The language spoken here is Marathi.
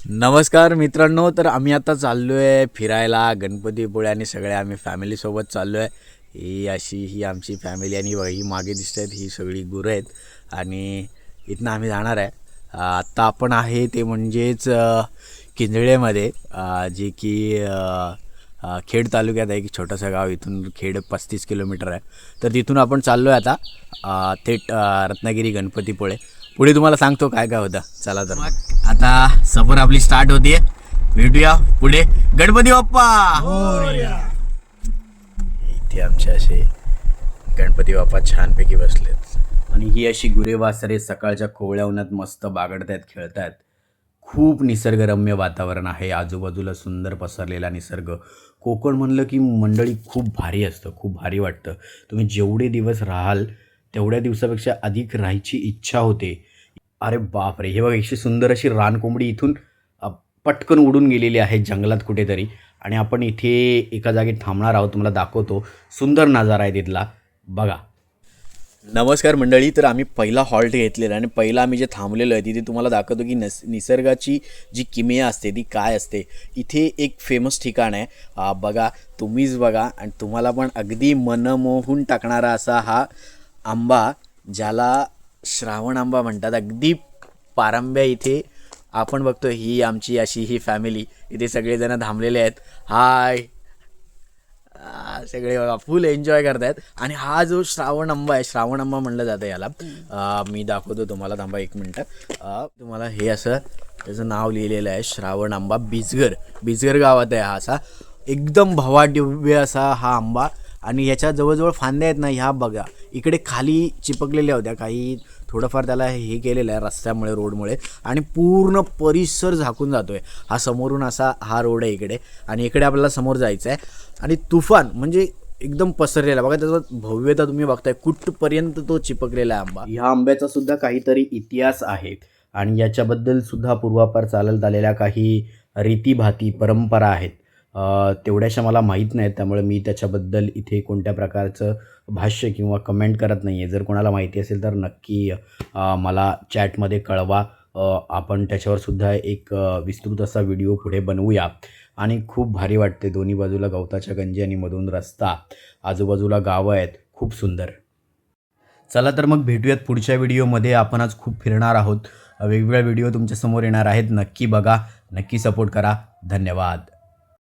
नमस्कार मित्रांनो, तर आम्ही आता चाललो आहे फिरायला गणपतीपुळे आणि सगळे आम्ही फॅमिलीसोबत चाललो आहे. ही आमची फॅमिली आणि ही मागे दिसत आहेत ही सगळी गुरं आहेत आणि इथनं आम्ही जाणार आहे. आत्ता आपण आहे ते म्हणजेच किंजळेमध्ये, जे की खेड तालुक्यात आहे. की छोटंसं गाव, इथून खेड 35 किलोमीटर आहे. तर तिथून आपण चाललो आहे आता थेट रत्नागिरी गणपतीपुळे. पुढे तुम्हाला सांगतो काय काय होतं. चला तर मग आता सफर आपली स्टार्ट होतीये. भेटूया पुढे. गणपती बाप्पा. इथे आमचे असे गणपती बाप्पा छानपैकी बसलेत आणि ही अशी गुरे वासरे सकाळच्या कोवळ्या उन्हात मस्त बागडतायत, खेळतायत. खूप निसर्गरम्य वातावरण आहे, आजूबाजूला सुंदर पसरलेला निसर्ग. कोकण म्हणलं की मंडळी खूप भारी असतं, खूप भारी वाटतं. तुम्ही जेवढे दिवस राहाल तेवढ्या दिवसापेक्षा अधिक राहायची इच्छा होते. अरे बापरे, हे बघा, अशी सुंदर अशी रानकोंबडी इथून पटकन उडून गेलेली आहे जंगलात कुठेतरी, आणि आपण इथे एका जागी थांबणार आहोत. तुम्हाला दाखवतो, सुंदर नजारा आहे तिथला, बघा. नमस्कार मंडळी, तर आम्ही पहिला हॉल्ट घेतलेला आणि पहिला आम्ही जे थांबलेलो आहे तिथे तुम्हाला दाखवतो की निसर्गाची जी किमया असते ती काय असते. इथे एक फेमस ठिकाण आहे, बघा, तुम्हीच बघा आणि तुम्हाला पण अगदी मनमोहून टाकणारा असा हा आंबा, ज्याला श्रावण आंबा म्हणतात. अगदी पारंब्या इथे आपण बघतो. ही आमची अशी ही फॅमिली इथे सगळेजण थांबलेले आहेत. हाय, सगळे बघा फुल एन्जॉय करतायत. आणि हा जो श्रावण आंबा आहे, श्रावण आंबा म्हणलं जातं याला. मी दाखवतो तुम्हाला, थांबा एक मिनटं. तुम्हाला हे असं त्याचं नाव लिहिलेलं आहे, श्रावण आंबा. बिजगर गावात आहे हा. असा एकदम भवादिव्य असा हा आंबा. आणि याच्या जवळजवळ फांद्या आहेत ना, ह्या बघा इकडे खाली चिपकलेल्या होत्या, काही थोडंफार त्याला हे केलेलं आहे रस्त्यामुळे, रोडमुळे, आणि पूर्ण परिसर झाकून जातो आहे. हा समोरून असा हा रोड आहे इकडे, आणि इकडे आपल्याला समोर जायचं आहे. आणि तुफान म्हणजे एकदम पसरलेला, बघा त्याचा भव्यता तुम्ही बघताय, कुठपर्यंत तो चिपकलेला आहे आंबा. ह्या आंब्याचा सुद्धा काहीतरी इतिहास आहे आणि याच्याबद्दल सुद्धा पूर्वापार चालत आलेल्या काही रीतीभाती, परंपरा आहेत. तेवढ्याशा मला माहीत नाहीत, त्यामुळे मी त्याच्याबद्दल इथे कोणत्या प्रकारचं भाष्य किंवा कमेंट करत नाही आहे. जर कोणाला माहिती असेल तर नक्की मला चॅटमध्ये कळवा. आपण त्याच्यावरसुद्धा एक विस्तृत असा व्हिडिओ पुढे बनवूया. आणि खूप भारी वाटते, दोन्ही बाजूला गवताच्या गंजी आणि मधून रस्ता, आजूबाजूला गावं आहेत, खूप सुंदर. चला तर मग भेटूयात पुढच्या व्हिडिओमध्ये. आपण आज खूप फिरणार आहोत, वेगवेगळ्या व्हिडिओ तुमच्यासमोर येणार आहेत. नक्की बघा, नक्की सपोर्ट करा. धन्यवाद.